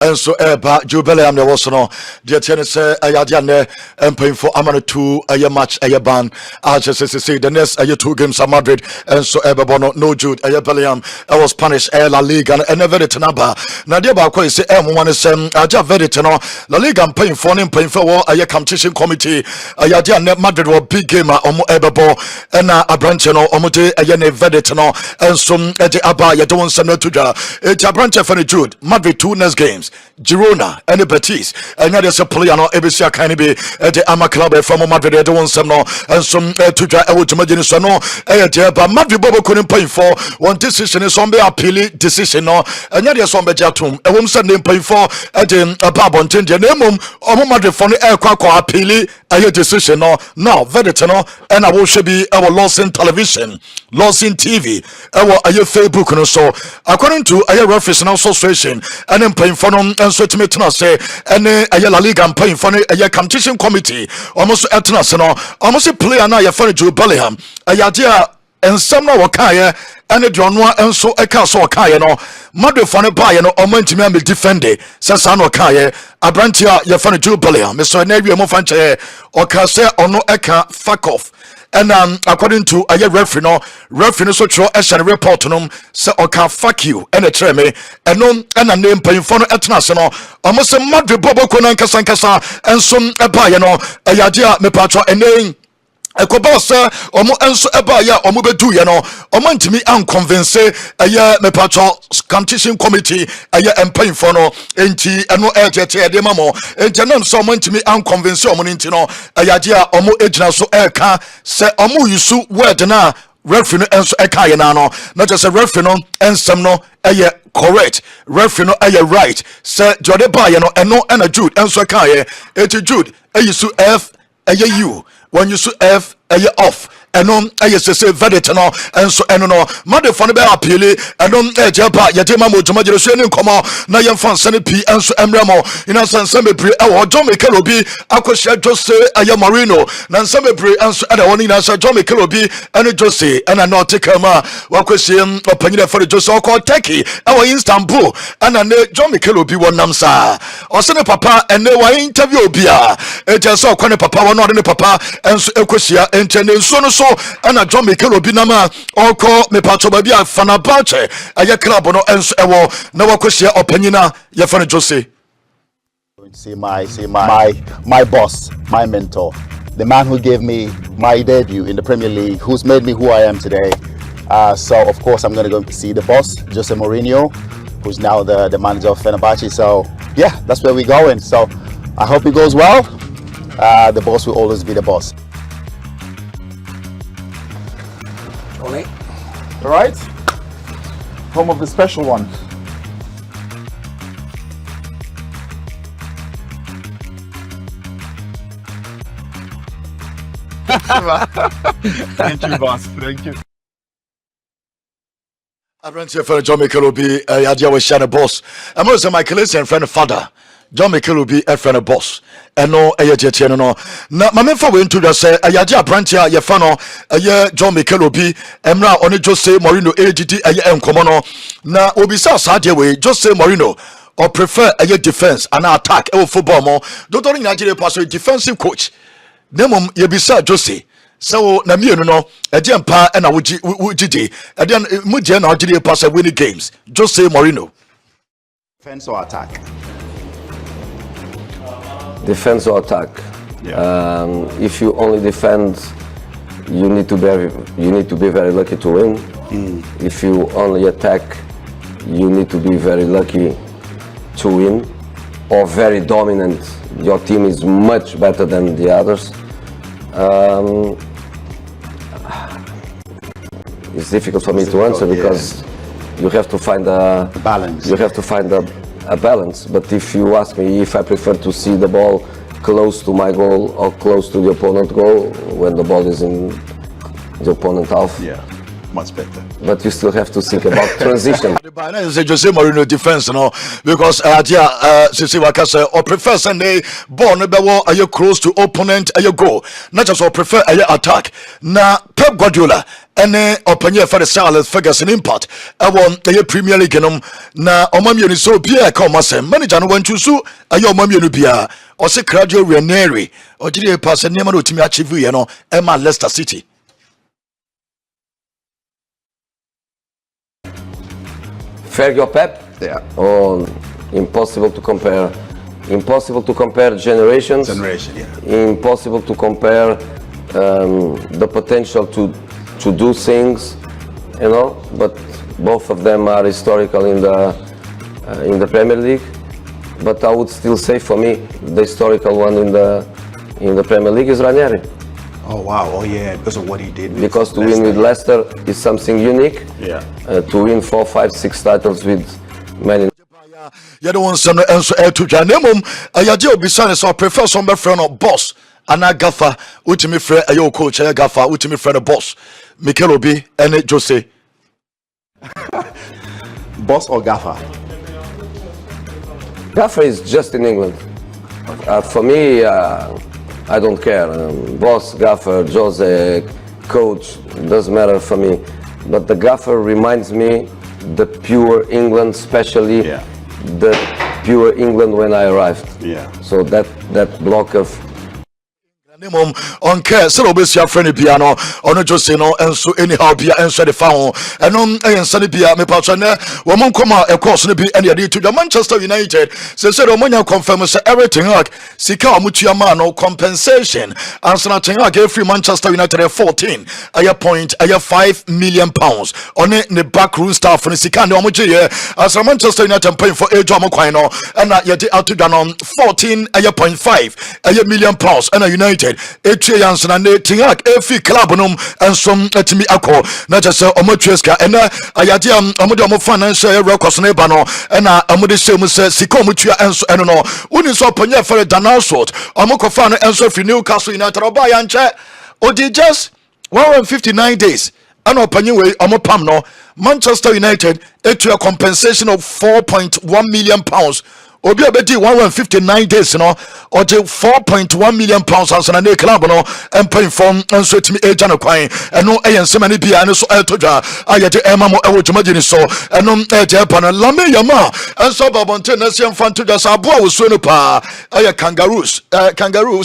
and so Jubele am the was no dear tennis ayadiane and paying for Amana 2 a match a ban as say the next 2 games at Madrid and so Bono no Jude Bellingham I was punished La Liga and never the Tanaba Nadia Bako say M1 is Aja Veritano La Liga and paying for a competition committee ayadiane Madrid was big game omo Ebebo and a branch no omote ayane Veritano and some Aba you don't send to a branch for Jude Madrid 2 next games Girona and Betis and there's a player no Ebesia can be the Ama club from Madrid they don't some no and some to try to imagine so no but Madrid Bobo couldn't pay for one decision is on the appeal decision no and there's some bejatum a woman sending pay for at a babon change the name of Madrid for the air quack appeal a decision no now Veritano and I will should be our loss in television loss in TV our Facebook and so according to a reference and association and then paying for them and so to me to say and a La Liga and paying for a competition committee almost at no almost a player now you're funny to Bellingham a yadia and some now wakaya and a John and so a castle kaya no Madrid for a buyer no or meant to me defended Sasano kaya a branchia you're funny to Bellingham Mr. Navy Mofanche or Kase or no eka fuck off. And according to a referee so true as a report on say okay fuck you and a treme and no and a name paying for international almost a Madrid Bobo Konan Kasankasa and some a buyer no a yadia me patro and name Ekobosa omo enso eba ya omo bedu ye no omo ntimi unconvince eye me patro competition committee eye employing for no enti eno ejete de mamo enti no so omo ntimi unconvince omo nti no ayaje a omo ejina so eka se omo yusu word na referee no enso eka ye na no not just a referee no ensem no eye correct referee no eye right se jode ba ye no eno na Jude enso eka ye eti Jude eyisu F eye U when you see F off and on say verdict no and so and no mother for be appeal and on japa yetema mo joma jere so ni nkomo na yem fan sene p and so emremo ina san san bebre e wo John Mikel Obi akohia Jose Marino na san bebre and so and woni na so John Mikel Obi and Jose and na otekama wakohia opanyina for Jose ko Turkey e wo Istanbul and na John Mikel Obi wonam sa o se ne papa and wa interview obi a e je so ko ne papa won ne papa and so ekohia enten so no so and a John Mikel Obi nama oko me patro ba bia Fenerbahce aye club no enso ewo na wakohia opanyina ye fane Jose. Going to see my boss, my mentor, the man who gave me my debut in the Premier League, who's made me who I am today. So of course I'm going to go see the boss, Jose Mourinho, who's now the manager of Fenerbahce. So yeah, that's where we're going. So I hope it goes well. The boss will always be the boss. All right, home of the special one. Thank you, boss. Thank you. I ran to for John Mikel Obi yadia we share the boss. I'm also Michael is and friend father. John Mikel Obi a friend boss. No ayetiano no na mamemfa we into just say ayaje abrantia ye fa no aye John Mikel Obi emra oni Jose Mourinho agd aye enkomo no na obi sa saade we Jose Mourinho or prefer aye defense and attack e football mo don't only Nigeria pass defensive coach nemom ye bisa Jose so na mienu no ade empa na wugidi ade muje na Nigeria pass winning games Jose Mourinho Defense or attack? Defense or attack. Yeah. If you only defend, you need to be very lucky to win. If you only attack, you need to be very lucky to win, or very dominant. Your team is much better than the others. It's difficult for me to answer because you have to find a balance. You have to find a balance. But if you ask me if I prefer to see the ball close to my goal or close to the opponent goal when the ball is in the opponent half, much better. But you still have to think about transition. The Jose Mourinho defense, no, because Sisi Wakasa or prefer Sunday ball no are you close to opponent goal, not just or prefer attack. Na Pep Guardiola ene opanye for the Charles Ferguson impact ewon the Premier League nom na omamie ni so bia ka omasem manager no wanchusu ayo omamie no bia o se Claudio Ranieri o gide pass nema no timi achieve ye no ema Leicester City. Fergie Pep? Yeah. Oh, impossible to compare. Impossible to compare generations. Generation, yeah. Impossible to compare the potential to do things, you know. But both of them are historical in the Premier League. But I would still say, for me, the historical one in the Premier League is Ranieri. Oh wow! Oh yeah, because of what he did. Because to win with Leicester is something unique. Yeah. To win 4, 5, 6 titles with many. You don't want some answer to Janemum. Ayaji Obisan is our prefer some friend or boss. Ana Gaffa, ultimate friend, ayo coach, Gaffa, ultimate friend or boss. Mikel Obi, and Jose. Boss or gaffer? Gaffer is just in England. For me, I don't care. Boss, gaffer, Jose, coach, doesn't matter for me. But the gaffer reminds me the pure England, especially the pure England when I arrived. Yeah. So that block of on care so obesi afreni bia no ono Jose no enso anyhow bia enso de fa ho eno enso de bia me patcho ne wo mon koma e course ne bi ene de to Manchester United say o monya confirm say everything like sika o mutua ma no compensation answer ten like free Manchester United 14 aya point aya 5 million pounds on the backroom staff for sika ne o mo gye as Manchester United paying for age o mo kwan no na ye de out to 14 aya point 5 aya million pounds and United etwe yansana ne tiak efi club nom ensom atimi akọ na just omotweska ena ayade omode omo financial records ne ba no na omode shemu se sika omotua enso eno no uni so panya for Danasot omokofa no enso fi Newcastle United oba ya nche odi just 159 days and opanye we omopam no Manchester United etua compensation of 4.1 million pounds. Obi abeti 159 days no or 4.1 million pounds as an club no and paying from and so to me agent kwan and no so many bia and so etoja ayete emamo ewo jumagini so and no pan lame yama and so babonte na siam fan to just abo wo so no pa aye kangaroos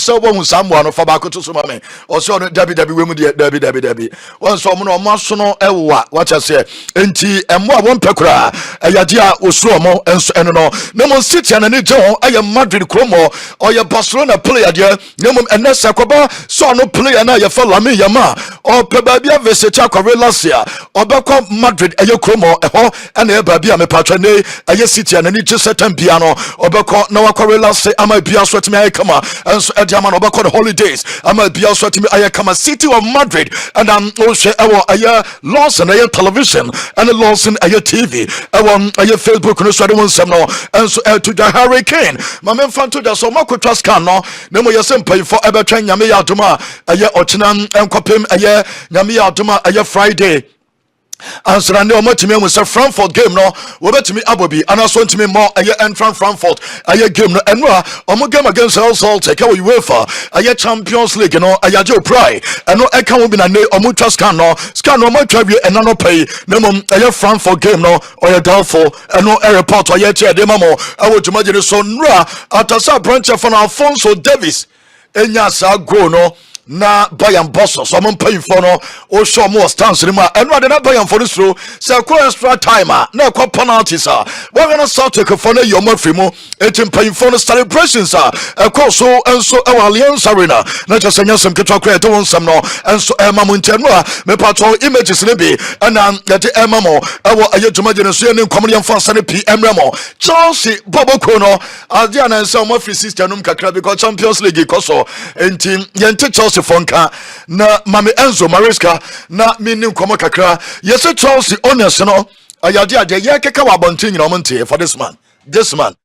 so wo samwa no fa ba koto so mame o so no dabi we mu de dabi won so mo no maso no ewa wacha se enti emo a won pekura ayade a osuo mo enso eno no na mo City and any John, I am Madrid Cromo, or your Barcelona player, dear, Nemum and Nessacoba, so no player now, your fellow me, Yama, or Pebabia Veseta Corelasia, or Bacco Madrid, a Cromo, a ho, and a Babia me patrone, a City and any certain piano, or Bacco Noah Corelasi, I might be a sweat me, I come, and so at Yaman, or Bacco holidays, I might be a sweat me, I come, City of Madrid, and I'm also a year Lawson, a television, and a Lawson, a TV, I want a Facebook, and so I don't some no, and so to the hurricane my men fan to the so mako trust can no nemo yesem pay for ebetwen nyame ya adoma aye otenam enkopem aye nyame ya adoma aye Friday answer ne omotimi mu se Frankfurt game no wo betimi abobi anaso ntimi mo aye entran Frankfurt aye game no eno a omo game against Salt take we UEFA aye Champions League no aye jo pry eno e kan wo bi na ne omo twa scan no omo twa bi eno no pay nemo aye Frankfurt game no oye doubtful eno e report aye tie de mamo awo tumagire so nra atasa branch for Alfonso Davies enya sa go no na Bayern boss so mo pay for no o show mo stance ni ma eno ade na Bayern for so say ko extra timer na ko penalties we gonna start to for no your free mo etim pay for no celebrations ko so enso e Allianz Arena na just anya some ketwa kra to won some no enso e ma mo ntenu a me patro images ni bi na yete e ma mo e wo ayeduma generation ni nkomre fan sane PM mo Chelsea bobo ko no ade anansa mo free system num kakra because Champions League ko so enti yente Chelsea fonka na mame Enzo Maresca na mini nkomo kakra yese Chelsea owners no ayade ade ye keka wa bontin nyina omonte for this man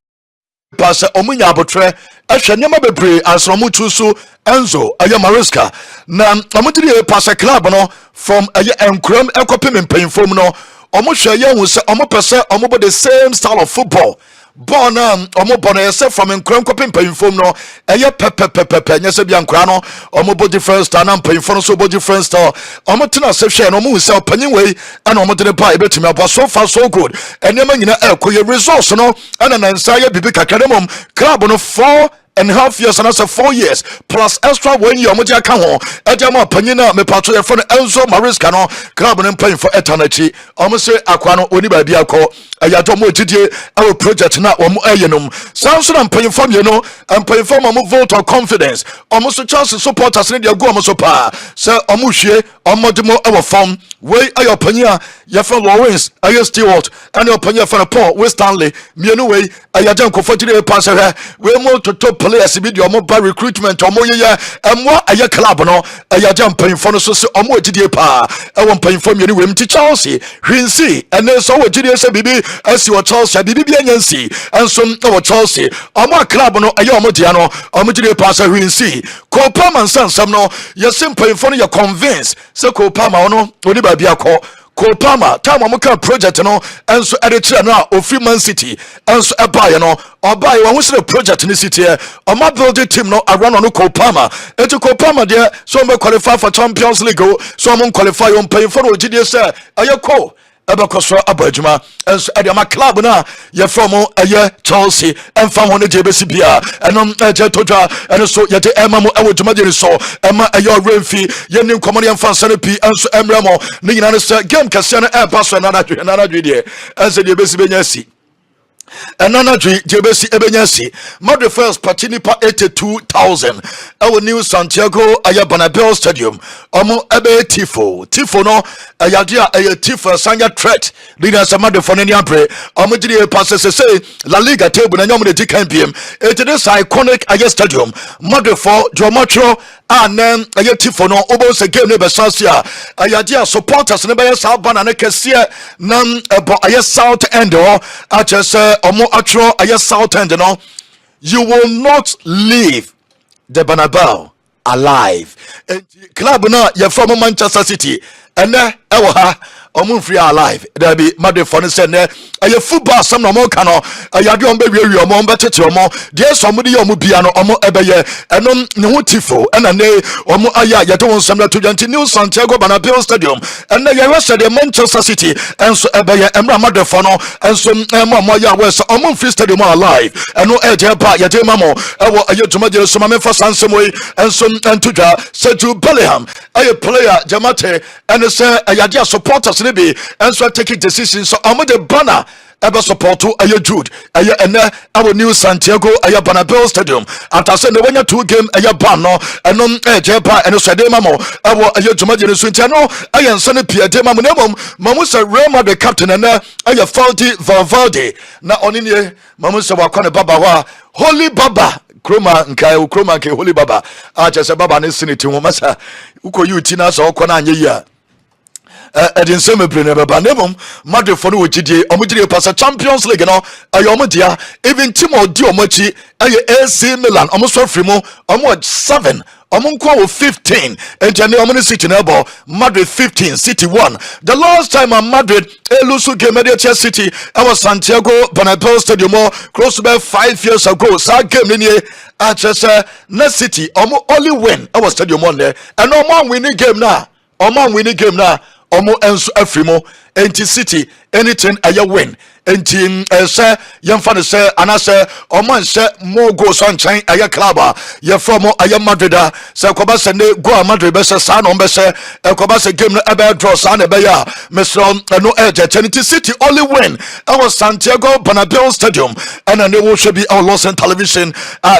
pass omunya abotre ahwe nyama bebre asromu tusu Enzo aye Maresca na omudiri pass club no from aye enkrom ekopem mpanyfom no omo hwe ye hu se omo pese omo bo the same style of football born omo born yourself from nkran kopin payinfom no eye pepepepepe nya se bia nkran no omo body first star na payinfo so body first star omo tena se hwe no omo se panyin wei ana omo de pa ebetumi abo so far so good enema nyina ekoye resource no ana nansa ye bibi kakademom club no 4.5 years and also 4 years plus extra 1 year moja ka ho ejama panyina me pato ye for Enzo Mariska no club no paying for eternity omo se akwa no oni ba bia ko ayado mo gidie our project na omo ayenum sanso na paying for you know and paying for omo vote of confidence omo so chance supporters ne dia go omo so pa se omo hwie omo demo our form we ayo panyia ye for Lawrence ayo Stewart and your panyia for Paul we Stanley mienu we ayadan ko fotire pass we mo to top players bi di omo ba recruitment omo ye emwa aye club no ayadan panyfo no so se omo agidie pa e won panyfo mienu we mti Chelsea hwinsi ene so wo gidie se bibi asi wo Chelsea bibi bi anyansi enso wo Chelsea omo club no aye omo dia no omo gidie pa se hwinsi ko pa man sansam no ye sim panyfo no ye convince se ko pa ma no oni ba bia ko Kopama time amuka project no enso edetire no a ofri Man City enso ebaye no obaye wo husere project ni city e oma build team no around no Kopama etu Kopama de so be qualify for Champions League so mo qualify on pay for ogidie say ayeko ebekosro abadjuma enso ediama club na ye from aye Chelsea emfa ho ne jebesi bia enom eje toja eno so ye de emamu ewodjuma de so ema aye renfi ye nim komone emfa sane pi enso emremo ne nyina ne se game kase no e pass na dwe de enso de besi benya si enana dwe jebesi ebenya si Madrid first patini pa 82,000 our new Santiago Bernabeu Stadium omo ebe tifo no ayadia tifo sanya threat leader Madrid for any abre omo gidi pass say La Liga table na nyom de dikan pm it is iconic stadium Madrid for Jomatro anem tifo no obo se game ne be sansia ayadia supporters ne be sa bana ne kese nam ebo South End o achese omo atro South End no you will not leave the Bernabeu alive. Club na ye from Manchester City ene ewo ha omo free alive there be Madrid for say ne aye football some no mo kan no ayade on be wi omo betete omo dey some dey omo bia no omo ebeye enom ne ho tifo ena ne omo aya yade won some to janti New Santiago Bernabeu Stadium ena ye wese the Manchester City enso ebeye emra Madrid for no enso mo ya wese omo free stadium alive eno eje ba yade mamo ewo aye tuma je so ma for sansemo enso entuja Seju Bellingham aye player jamate eno say ayade supporters be and so taking decisions so I'm the banner ever support to a Jude our new Santiago Bernabeu Stadium and I said the winner 2 game ban no and non jeba and so de mamo our Jumaji Swintano I am Sonny Pierre de Mamunemo Mamusa Roma the captain and faulty Valverde na onini Mamusa Wakone Baba Holy Baba Kroma nke Holy Baba just a Baba Nisinity Masa uko yutina so kona anya edin seme brene beba nemom Madrid for no wogidie omugidie pass Champions League no ayo dia even team odi omachi aye AC Milan omoso frimo omo 7 omonko 15 ejane omone City na ball Madrid 15 City 1 the last time Madrid elusu game against City was Santiago Bernabeu Stadium close to 5 years ago sa game ni achese na City omo only win our stadium on there and no man winning game na omo enso afrimo enti City anything aya win enti say yemfa ne say anase omo nse mo go so nchan aya club ye from aya Madrid say koba se ne go Madrid be say sa no be say koba se game no ebe draw sa na be ya mesro no enti City only win our Santiago Bernabeu Stadium and they will should be our loss in television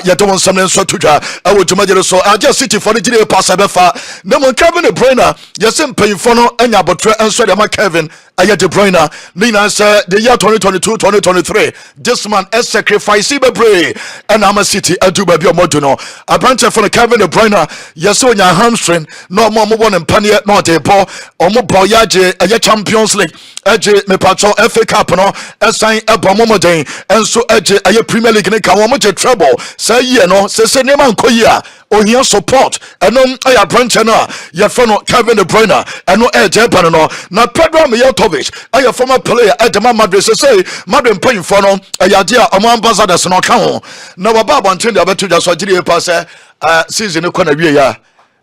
ye don't some so tudwa our Jumajero so just City for the GD pass befa no mo Kevin De Bruyne yes pay for no anya botre enso de Kevin De Bruyne Nina say the year 2022-2023 this man is sacrifice bebre and I'm a City adu baby omoduno a branch for Kevin De Bruyne yes on your hamstring no more one and panier not a ball omo boyaje a Champions League eje me patro FA Cup no esan ebo momoden enso eje aye Premier League ne ka wo mo je treble say ye no se ne man koyi a ohia support eno aye branch no ye fro no Kevin De Bruyne eno eje ban no na Pedro Mijatovic aye former player at the Madrid say Madrid paying for no aye dia omo ambassadors no ka ho na baba bonten de abeto ja so gire pa say season no na wie ya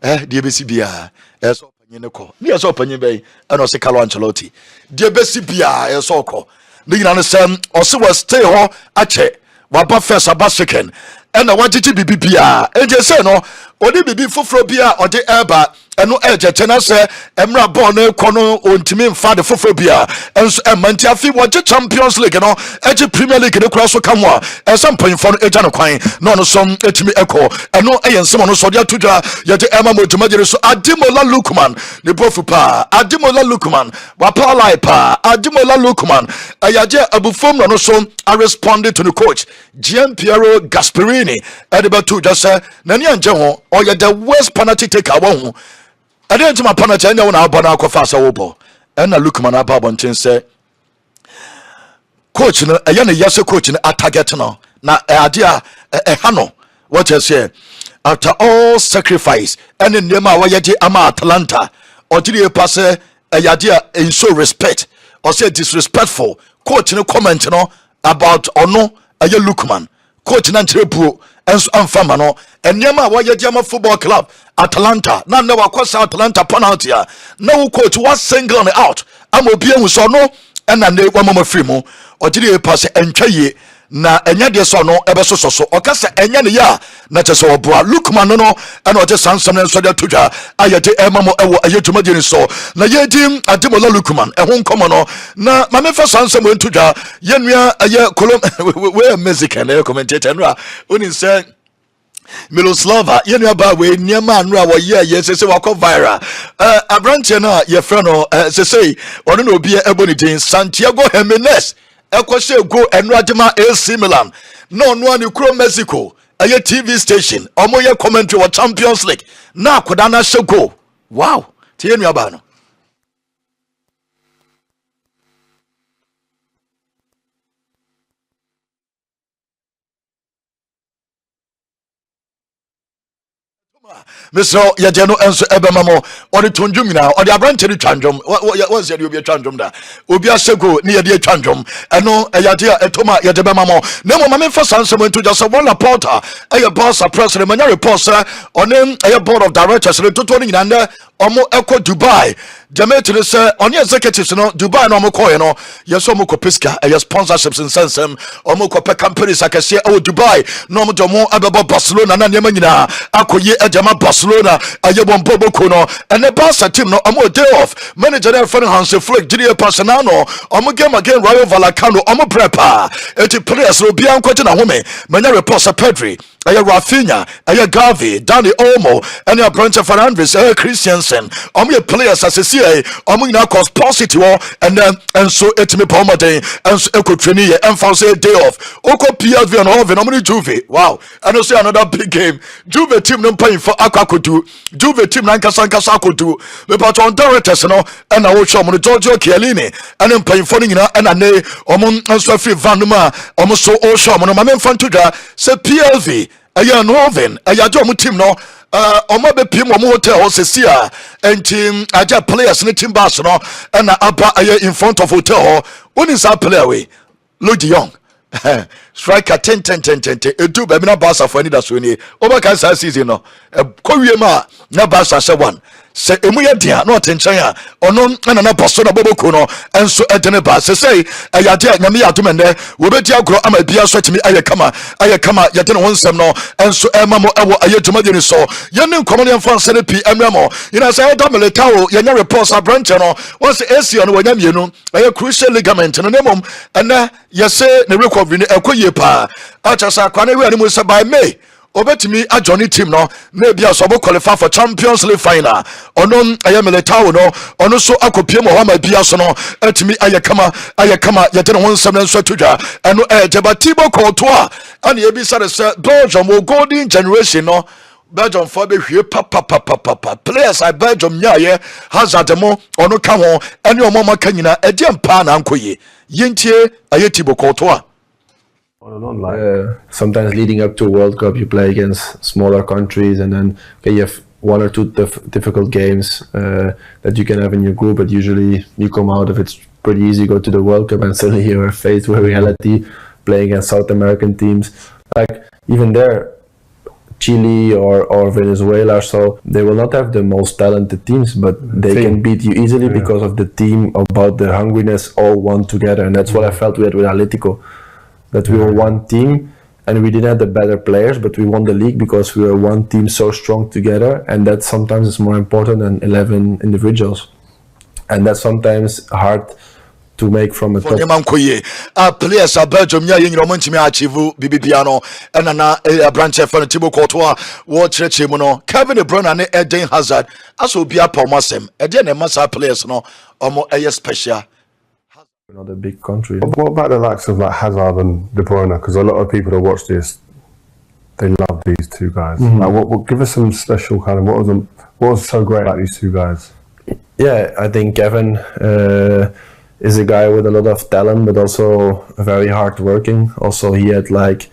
de besi bia eso panyin ne ko ne eso panyin be eno se Carlo Ancelotti de besi bia eso ko ne nyina ne sem o se was stay ho ache waba first aba second ena wagigi bibi bia eje se no odi bibi foforo bia odi eba eno eje tena se emra ball na ekono ontimi mfa de foforo bia enso emanti afi wage Champions League no eje Premier League ne kura so kamwa ensam panfo no eja no kwan no no som etimi eko eno eyensem no so de atudwa yete ema modumagere so Ademola Lookman ne bofu pa Ademola Lookman wa pa lai pa Ademola Lookman ayaje abufom no so I responded to the coach Gian Piero Gasperini edebatu just nani anje ho oye the worst penalty taker won I didn't my penalty anya won abona akwa sa wo bo na Lookman aba bonten say coach no eye ne yase coach no target no na ade a hano what you say after all sacrifice and nema waye ama Atalanta odire passe ade in so respect or say disrespectful coach no comment no about ono aye Lookman coach na ntrepu enso amfama no enema waye diama football club Atalanta na ne wakwasa Atalanta penalty a na wo coach was single out amobi ehun so no na ne wamama free mu ogire pass entwaye na enya de so no ebeso so okasa enya ne ya na chese oboa Lookman no na oje sansam na so de todwa ayede emamo ewo ayetuma de so na yedim Ademola Lookman ehun komo no na mamefa sansam en todwa yenua aye kolom we Mexican na commentator no oni say Miloslava yenua ba we niama anu a wo ye sese wakọ viral abranche na ye frɛ no sese ono na obi eboni din Santiago Jimenez ekose go enu adema AC Milan no no ani kro Mexico aye TV station omo ye commentary wa Champions League na akoda na hye go wow tie yenua ba no Mr. Yajeno enso ebemamo odi tonjum na odi abrante ri twandwom what's the obi twandwom da obi asego ne yede twandwom eno eyade etoma yede bemamo na mo mame fa sansem nto just one reporter eye boss president manya report sir onem eye board of directors le toto ni nyina omo eko Dubai Demetri say on executives no Dubai no omo koye no yeso omo ko piska eye sponsorships in sensem omo ko pe companies akese o Dubai no omo domo abebo Barcelona na nema nyina akoye ejama Barcelona ayebon boboko no and the Barca team no omo day off manager there friend Hans Flick GDA Personano omo game again Rayo Vallecano omo prepare eti players no bia nkwaje na home manya report Pedri aya Rafinha aya Gavi Dani Olmo and your branch of Fernandes Christiansen omo players asesi omo nyina cause positive and so etimi pomoden and so ekotreni ye emfa say day off oko PSV and oven omo Juve wow and also another big game Juve team no paying for akwakodu Juve team na nkasa akodu we but on directors no and I will show omo Giorgio Chiellini and paying for nyina and ane omo nso free Vanuma omo so o show omo no mame mfantoda say PSV aya no oven aya jo omo team no omo be pim omo hotel ho sesia and team aja players ne team bass no and aba aya in front of hotel ho oni sa player we Lodi Young striker 10 edu be na Barca for any that so ni over kan sa season no ko wie ma na Barca se one se emu ye dia na otenchan a ono na poso na boboko no enso edene ba se sei ayade nyame ya domene wo beti agro ama bia so timi ayekama yede no wonsem no enso emamo ewo ayetuma de ni so ye ne nkomo ne mfa nsere pi emremo ina say da militao ye nya reports a branch no once AC no wanya mienu aye crucial ligament no nemom ena ye se ne recovery ne ekoye pa acha sa kwa na wi ani mu se by May obetimi a Johnny team no na bia so bo qualify for Champions League final ono aye militao no ono so akopie mo ha ma bia so no atimi ayekama yete no wonsam nso tudwa eno jeba Thibaut Courtois ani ebisa se Belgium wo golden generation no Belgium for be hwe papa players I Belgium nya ye Hazard mo ono ka ho ene omo maka nyina ede mpa na ankoye yentie ayeti bokoto a on and on. Like sometimes leading up to a World Cup, you play against smaller countries, and then you have one or two difficult games that you can have in your group. But usually, you come out of it's pretty easy. Go to the World Cup, and suddenly you are faced with reality, playing against South American teams. Like even there, Chile or Venezuela, so they will not have the most talented teams, but they can beat you easily because of the team, about the hungriness, all one together, and that's what I felt we had with Atletico. That we were one team and we didn't have the better players, but we won the league because we were one team so strong together, and that sometimes is more important than 11 individuals. And that's sometimes hard to make from a top. Players are Belgium ya yin roman chimi achieve bibiano and na a branch for Thibaut Courtois watch mu no Kevin De Bruyne and Eden Hazard aso bia pomasem Eden e massa players no omo special. Another big country. What about the likes of like Hazard and De Bruyne? Because a lot of people that watch this, they love these two guys. Like, what give us some special kind of what was so great about these two guys? Yeah, I think Kevin is a guy with a lot of talent, but also very hard working. Also, he had like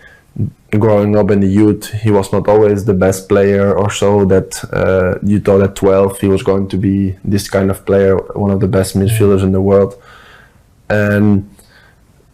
growing up in the youth, he was not always the best player or so. That you thought at 12 he was going to be this kind of player, one of the best midfielders in the world. And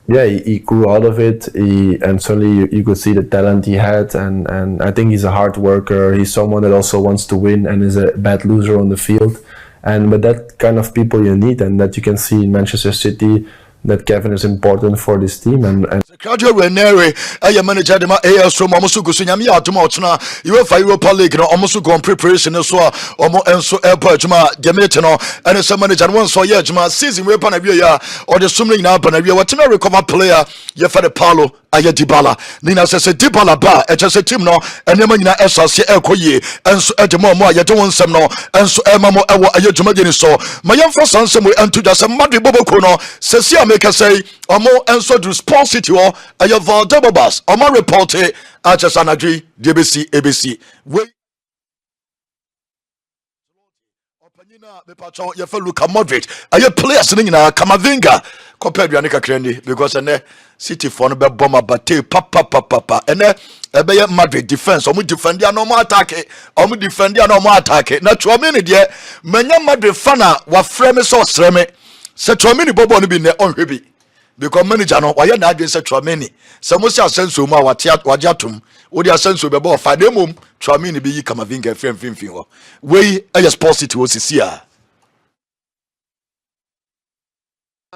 yeah, he grew out of it. And suddenly you could see the talent he had. And I think he's a hard worker. He's someone that also wants to win and is a bad loser on the field. But that kind of people you need, and that you can see in Manchester City, that Kevin is important for this team. And Claudio Ranieri, a manager de ma AS Roma musu gusunyami atuma otuna UEFA Europa League no omusu go preparation so omo enso airport juma demete no and some manager won so ye juma season we pa na wie ya or the sumling na pa na wie what na recover player ye fa de Paulo aye Dybala nina se Dybala ba e che se team no enema nyina esase ekoye enso edemo mo aye de won sem no enso emamo ewo aye juma de ni so mayemfo sansem we entu just Madrid boboko no se si ameka say omo enso do responsibility ayo Valdebobas omo report Achesa Nadri DBC ABC we opanyina be pacho ye fa Luka Modric ayo players ni nyina Kamavinga compared to Anika Krendi because ene City for no be bomber bate papa ene ebe ye Madrid defense omo defend ya no mo attack omo defend ya no mo attack na Tchouameni de manya Madrid fana wa frame so sreme se Tchouameni bobo no bi ne onhwe bi because manager no why na adwen say Tchouameni se mo se asenso mu a wagye atom wo di asenso be bo fa de mum Tchouameni bi yi Kamavinga frem ho we eye sports city o sisi a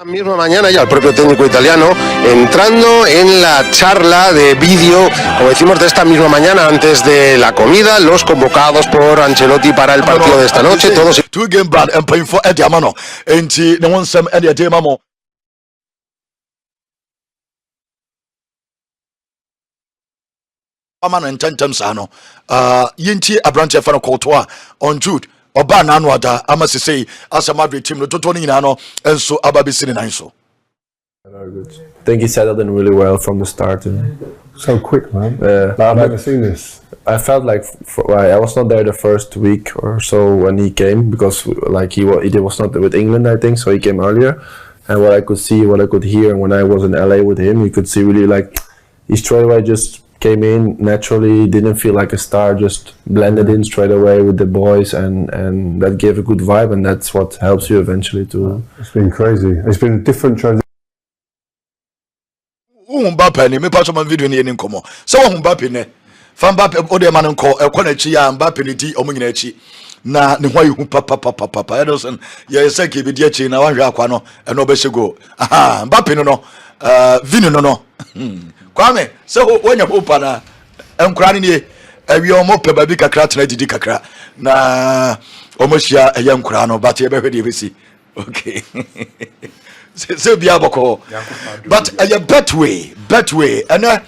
misma mañana ya el propio técnico italiano entrando en la charla de vídeo, como decimos, de esta misma mañana antes de la comida, los convocados por Ancelotti para el partido de esta noche, todos two game ban and paying for Eddie Amano enti ne won sem Eddie de mamo Amano intentem sa no yenti abrante fa no Courtois on Jude oba na anu ada amasese as Madrid team no toto ni na no enso ababisi ni nanso. very good. I think he settled in really well from the start. So quick, man. I've never seen this. I felt like I was not there the first week or so when he came, because like he was not with England, I think, so he came earlier. And what I could see, what I could hear, and when I was in LA with him, you could see really like he straight away just came in naturally, didn't feel like a star, just blended in straight away with the boys, and that gave a good vibe, and that's what helps you eventually to. It's been crazy. It's been a different transition. Mbappe ni me paso man video ni eni nkomo so Mbappe ne fa Mbappe o de man nko ekọ na chi ya Mbappe ni di omo nyina achi na ne hwa yihu papa Ederson ye se ke bi di achi na wan hwa akwa no e no be shego aha Mbappe no Vini no Kwame se wonya hopa na enkura ni awi omo pe ba bi kakra tena didi kakra na omo hia eye nkura no but ye be hwede be si okay so be aboko but a bet way and